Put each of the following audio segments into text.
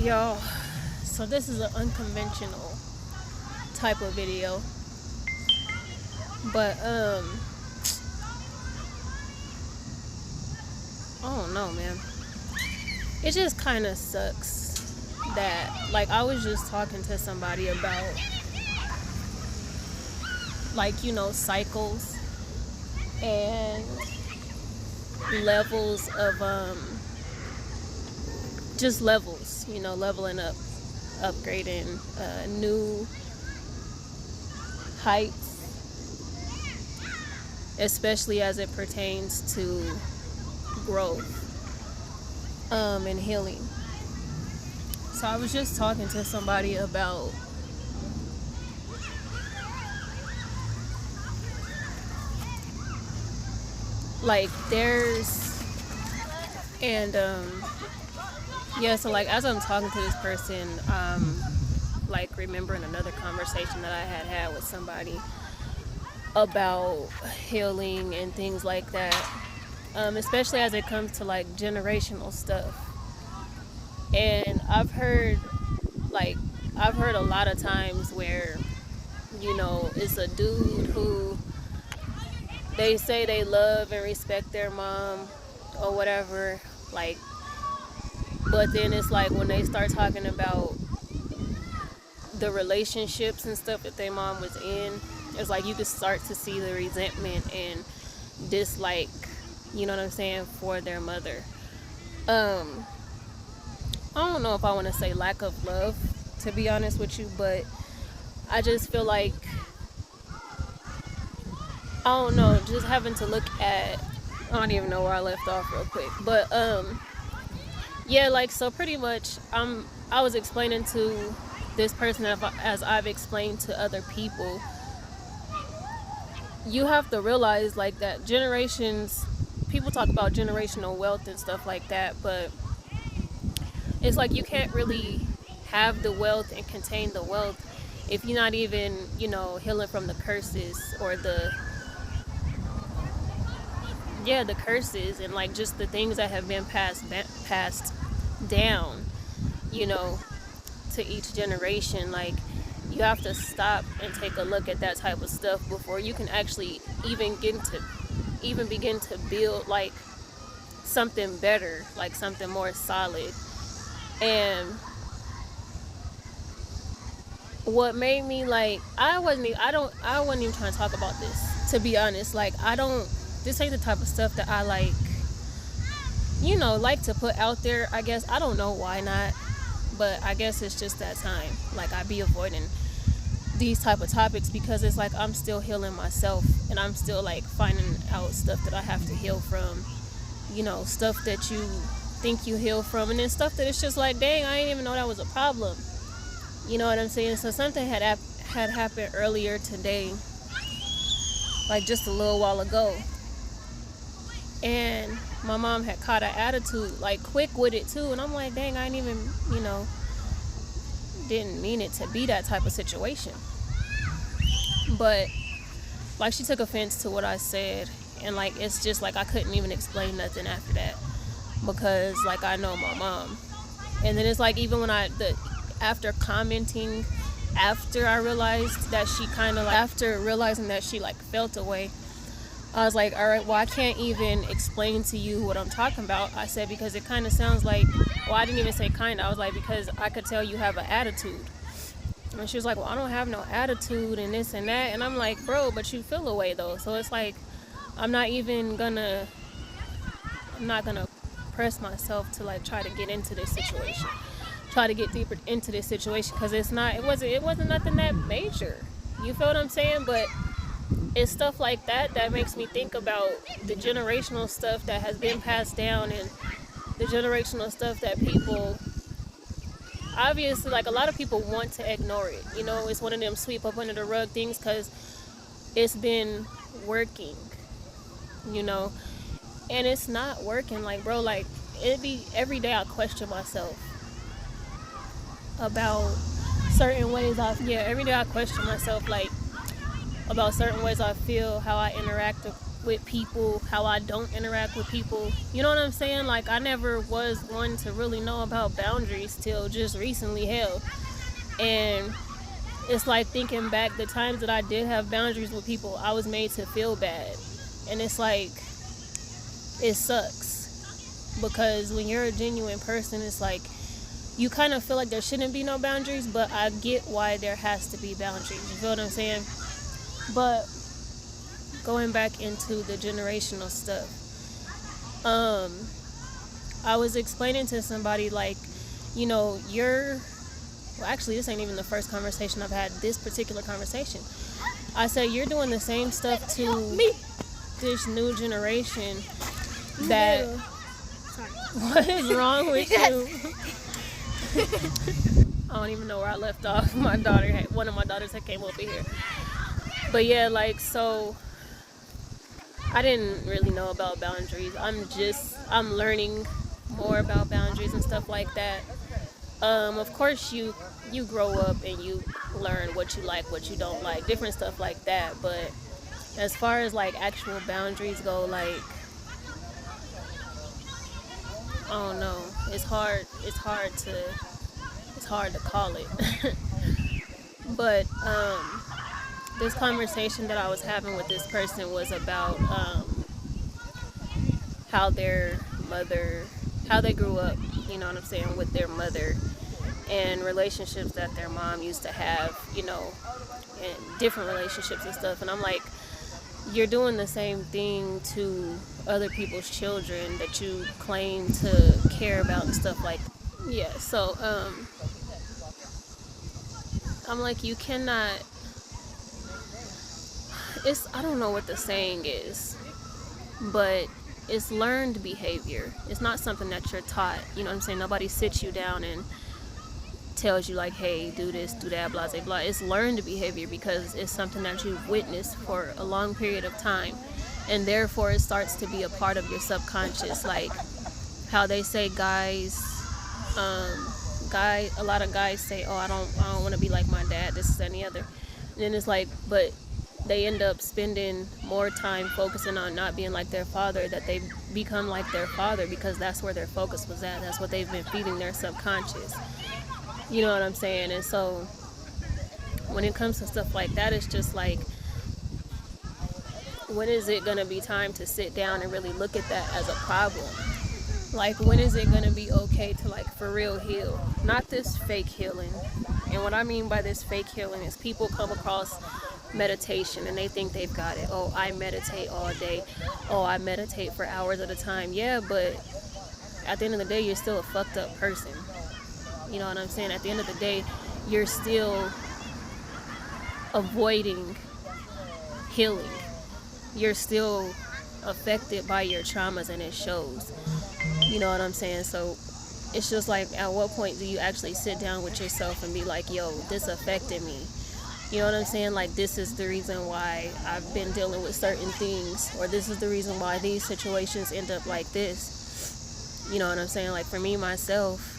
Y'all, so this is an unconventional type of video, but I don't know, man. It just kind of sucks that, like, I was just talking to somebody about, like, cycles and levels of just levels, leveling up, upgrading, new heights, especially as it pertains to growth and healing. So I was just talking to somebody about so like as I'm talking to this person, like remembering another conversation that I had with somebody about healing and things like that, especially as it comes to like generational stuff. And I've heard a lot of times where it's a dude who they say they love and respect their mom or whatever, like, but then it's like when they start talking about the relationships and stuff that their mom was in, it's like you could start to see the resentment and dislike, you know what I'm saying, for their mother. I don't know if I want to say lack of love, to be honest with you, but I just feel like, I don't know, just having to look at, I don't even know where I left off real quick, but yeah, like, so pretty much I was explaining to this person as I've explained to other people, you have to realize like that generations, people talk about generational wealth and stuff like that, but it's like you can't really have the wealth and contain the wealth if you're not even, healing from the curses or the curses and like just the things that have been passed down, to each generation. Like, you have to stop and take a look at that type of stuff before you can actually even begin to build like something better, like something more solid. And what made me like, I wasn't even trying to talk about this, to be honest. Like, this ain't the type of stuff that I like, like to put out there, I guess. I don't know why not, but I guess it's just that time. Like, I be avoiding these type of topics because it's like I'm still healing myself and I'm still like finding out stuff that I have to heal from, stuff that you think you heal from, and then stuff that it's just like, dang, I didn't even know that was a problem. You know what I'm saying? So something had happened earlier today, like just a little while ago, and my mom had caught an attitude, like quick with it too, and I'm like, dang, I didn't even, didn't mean it to be that type of situation. But like, she took offense to what I said, and like, it's just like I couldn't even explain nothing after that because like I know my mom. And then it's like, even when after commenting, after I realized that she after realizing that she like felt away, I was like, all right, well, I can't even explain to you what I'm talking about. I said, because it kind of sounds like, well, I didn't even say kind of, I was like, because I could tell you have an attitude. And she was like, well, I don't have no attitude and this and that. And I'm like, bro, but you feel away though. So it's like, I'm not gonna press myself to like try to get into this situation, try to get deeper into this situation, because it wasn't nothing that major. You feel what I'm saying? But it's stuff like that makes me think about the generational stuff that has been passed down, and the generational stuff that people, obviously, like, a lot of people want to ignore it. It's one of them sweep up under the rug things because it's been working, and it's not working. Like, bro, like, it'd be every day I question myself about certain ways every day I question myself, like, about certain ways I feel, how I interact with people, how I don't interact with people. You know what I'm saying? Like, I never was one to really know about boundaries till just recently, hell. And it's like thinking back, the times that I did have boundaries with people, I was made to feel bad. And it's like, it sucks. Because when you're a genuine person, it's like, you kind of feel like there shouldn't be no boundaries, but I get why there has to be boundaries. You feel what I'm saying? But going back into the generational stuff, I was explaining to somebody, like, you know, well, actually, this ain't even the first conversation I've had, this particular conversation. I said, you're doing the same stuff to me, this new generation that... What is wrong with you? I don't even know where I left off. One of my daughters had came over here. But yeah, like, so I didn't really know about boundaries. I'm learning more about boundaries and stuff like that. Of course, you grow up and you learn what you like, what you don't like, different stuff like that. But as far as like actual boundaries go, like, I don't know. It's hard to call it. But this conversation that I was having with this person was about how they grew up, you know what I'm saying, with their mother, and relationships that their mom used to have, you know, and different relationships and stuff. And I'm like, you're doing the same thing to other people's children that you claim to care about and stuff like that. Yeah, so I'm like, you cannot, I don't know what the saying is, but it's learned behavior. It's not something that you're taught. You know what I'm saying? Nobody sits you down and tells you like, hey, do this, do that, blah, blah, blah. It's learned behavior because it's something that you've witnessed for a long period of time, and therefore it starts to be a part of your subconscious. Like how they say a lot of guys say, oh, I don't want to be like my dad, this, that, and the other. And then it's like, but they end up spending more time focusing on not being like their father, that they become like their father because that's where their focus was at. That's what they've been feeding their subconscious. You know what I'm saying? And so when it comes to stuff like that, it's just like, when is it going to be time to sit down and really look at that as a problem? Like, when is it going to be okay to, like, for real heal? Not this fake healing. And what I mean by this fake healing is people come across meditation and they think they've got it. Oh, I meditate all day. Oh, I meditate for hours at a time. Yeah, but at the end of the day, you're still a fucked up person. You know what I'm saying? At the end of the day, you're still avoiding healing. You're still affected by your traumas, and it shows. You know what I'm saying? So it's just like, at what point do you actually sit down with yourself and be like, yo, this affected me? You know what I'm saying? Like, this is the reason why I've been dealing with certain things, or this is the reason why these situations end up like this. You know what I'm saying? Like, for me, myself,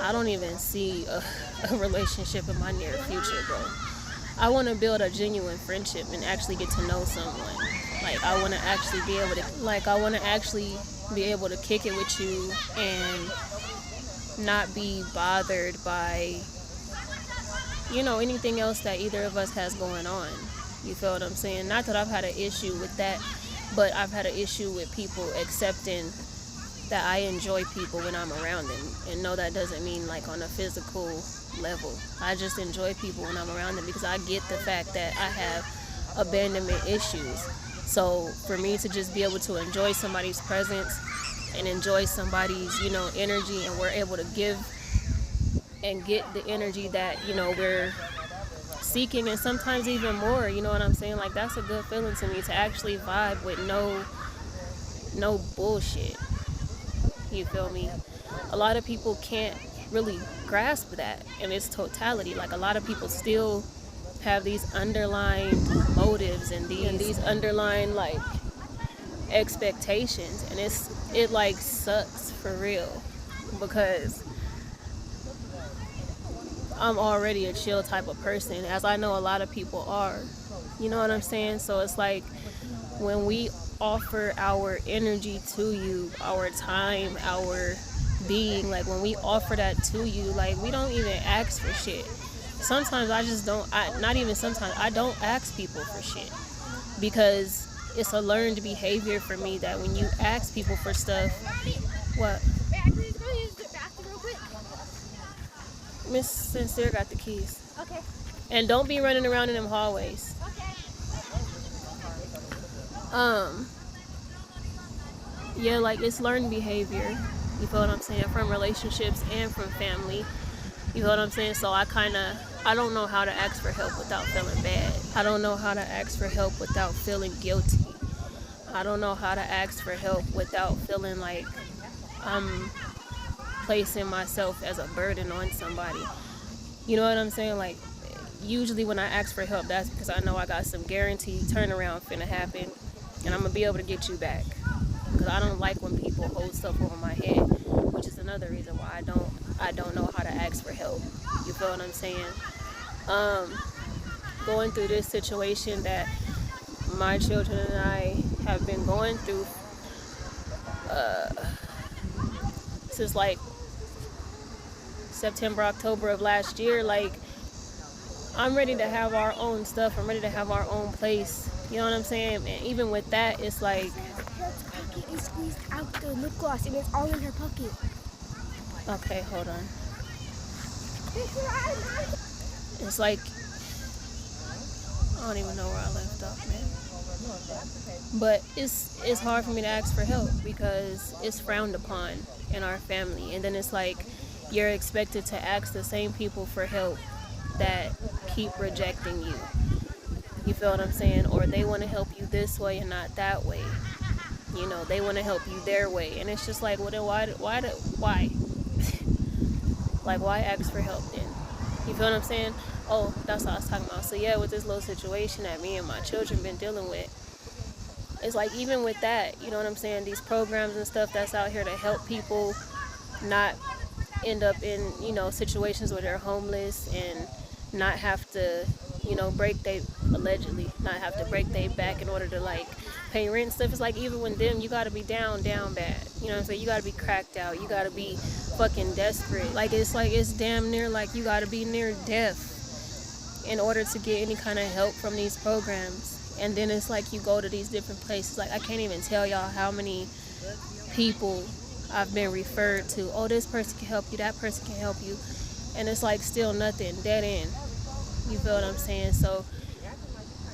I don't even see a relationship in my near future, bro. I want to build a genuine friendship and actually get to know someone. Like, I want to actually be able to kick it with you and not be bothered by, you know, anything else that either of us has going on. You feel what I'm saying? Not that I've had an issue with that, but I've had an issue with people accepting that I enjoy people when I'm around them. And no, that doesn't mean like on a physical level. I just enjoy people when I'm around them because I get the fact that I have abandonment issues. So for me to just be able to enjoy somebody's presence and enjoy somebody's, you know, energy, and we're able to give and get the energy that, you know, we're seeking, and sometimes even more, you know what I'm saying? Like, that's a good feeling to me, to actually vibe with no bullshit. You feel me? A lot of people can't really grasp that in its totality. Like, a lot of people still have these underlying motives and these underlying like expectations, and it like sucks for real, because I'm already a chill type of person, as I know a lot of people are. You know what I'm saying? So it's like, when we offer our energy to you, our time, our being, like when we offer that to you, like we don't even ask for shit. Sometimes I just don't, not even sometimes, I don't ask people for shit because it's a learned behavior for me that when you ask people for stuff, what? Miss Sincere got the keys. Okay. And don't be running around in them hallways. Okay. Yeah, like it's learned behavior. You feel what I'm saying? From relationships and from family. You feel what I'm saying? So I don't know how to ask for help without feeling bad. I don't know how to ask for help without feeling guilty. I don't know how to ask for help without feeling like I'm placing myself as a burden on somebody. You know what I'm saying? Like, usually when I ask for help, that's because I know I got some guaranteed turnaround finna happen, and I'm gonna be able to get you back. Because I don't like when people hold stuff over my head, which is another reason why I don't know how to ask for help. You feel what I'm saying? Going through this situation that my children and I have been going through since like September, October of last year, like I'm ready to have our own stuff. I'm ready to have our own place. You know what I'm saying? And even with that, it's like Her pocket is squeezed out the lip gloss and it's all in her pocket. Okay, hold on. It's like I don't even know where I left off, man. But it's hard for me to ask for help because it's frowned upon in our family, and then it's like you're expected to ask the same people for help that keep rejecting you. You feel what I'm saying? Or they want to help you this way and not that way. You know, they want to help you their way, and it's just like, well, then why? Like, why ask for help then? You feel what I'm saying? Oh, that's what I was talking about. So yeah, with this little situation that me and my children been dealing with, it's like even with that, you know what I'm saying? These programs and stuff that's out here to help people not end up in, you know, situations where they're homeless and not have to, you know, allegedly not have to break their back in order to like pay rent and stuff. It's like even when them, you gotta be down bad. You know what I'm saying? You gotta be cracked out. You gotta be fucking desperate. Like it's damn near like you gotta be near death in order to get any kind of help from these programs. And then it's like you go to these different places. Like I can't even tell y'all how many people I've been referred to. Oh, this person can help you, that person can help you. And it's like still nothing, dead end. You feel what I'm saying? So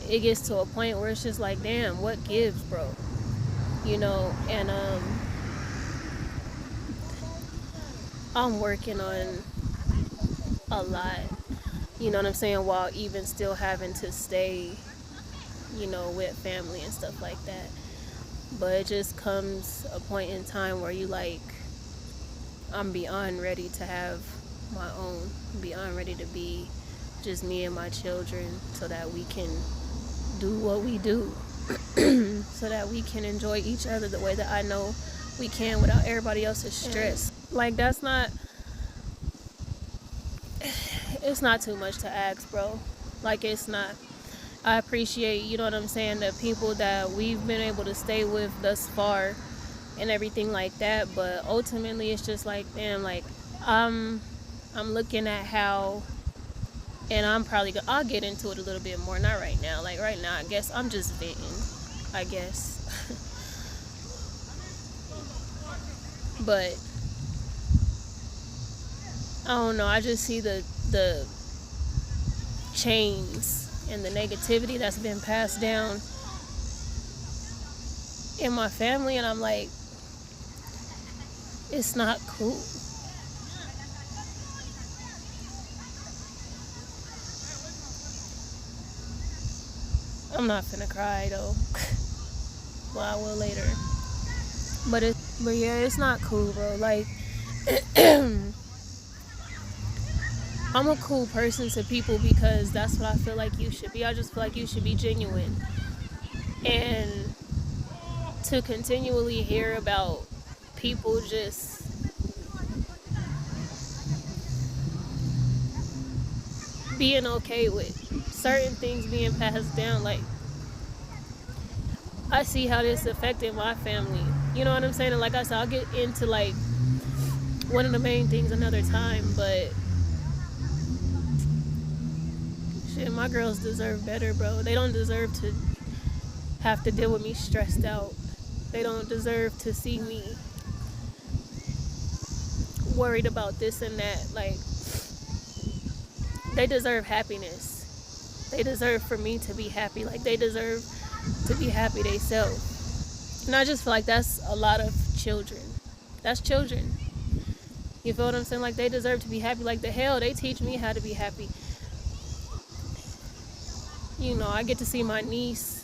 it gets to a point where it's just like, damn, what gives, bro? You know, and I'm working on a lot, you know what I'm saying, while even still having to stay, you know, with family and stuff like that. But it just comes a point in time where you like, I'm beyond ready to have my own, beyond ready to be just me and my children so that we can do what we do so that we can enjoy each other the way that I know we can without everybody else's stress. Like it's not too much to ask, bro. Like it's not. I appreciate, you know what I'm saying, the people that we've been able to stay with thus far and everything like that, but ultimately it's just like, damn, like I'm looking at how, and I'll get into it a little bit more, not right now. Like right now, I guess I'm just venting, I guess. But I don't know, I just see the chains and the negativity that's been passed down in my family, and I'm like, it's not cool. I'm not finna cry though. Well, I will later. But yeah, it's not cool, bro. Like I'm a cool person to people because that's what I feel like you should be. I just feel like you should be genuine. And to continually hear about people just being okay with certain things being passed down, like I see how this affected my family. You know what I'm saying? And like I said, I'll get into like one of the main things another time, but shit, my girls deserve better, bro. They don't deserve to have to deal with me stressed out. They don't deserve to see me worried about this and that. Like, they deserve happiness. They deserve for me to be happy. Like, they deserve to be happy themselves. And I just feel like that's a lot of children. That's children. You feel what I'm saying? Like, they deserve to be happy. Like, the hell, they teach me how to be happy. You know, I get to see my niece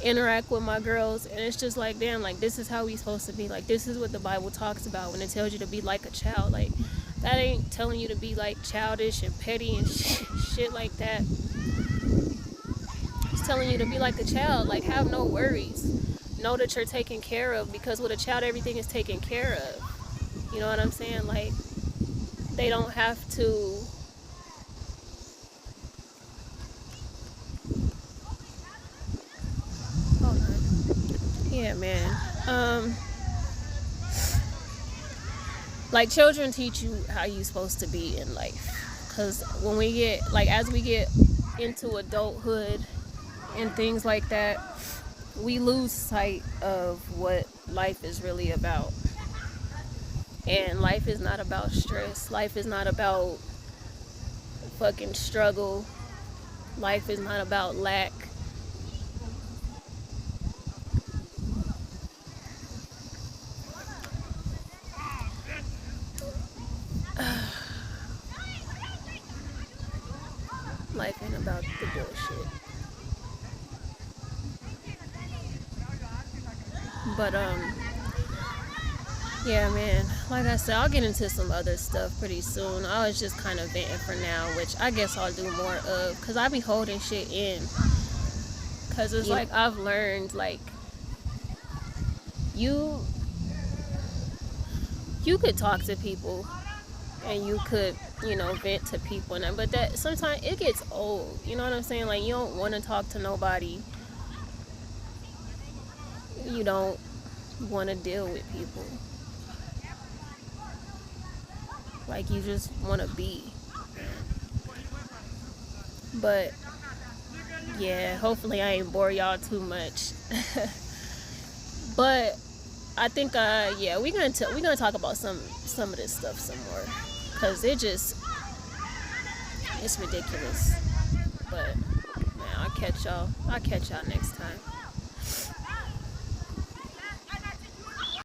interact with my girls, and it's just like, damn, like, this is how we supposed to be. Like, this is what the Bible talks about when it tells you to be like a child. Like, that ain't telling you to be like childish and petty and shit like that. It's telling you to be like a child. Like, have no worries. Know that you're taken care of, because with a child, everything is taken care of. You know what I'm saying? Like, they don't have to yeah, man. Like, children teach you how you supposed to be in life, because when we get, like, as we get into adulthood and things like that, we lose sight of what life is really about. And life is not about stress. Life is not about fucking struggle. Life is not about lack. Life ain't about the bullshit. But yeah, man, like I said, I'll get into some other stuff pretty soon. I was just kind of venting for now, which I guess I'll do more of, because I be holding shit in. Because it's like, I've learned, like, you could talk to people and you could, you know, vent to people, and but that sometimes it gets old. You know what I'm saying? Like, you don't want to talk to nobody. You don't want to deal with people. Like, you just want to be. But yeah, hopefully I ain't bore y'all too much. But I think yeah, we're gonna talk about some of this stuff some more, because it's ridiculous. But man, I'll catch y'all next time.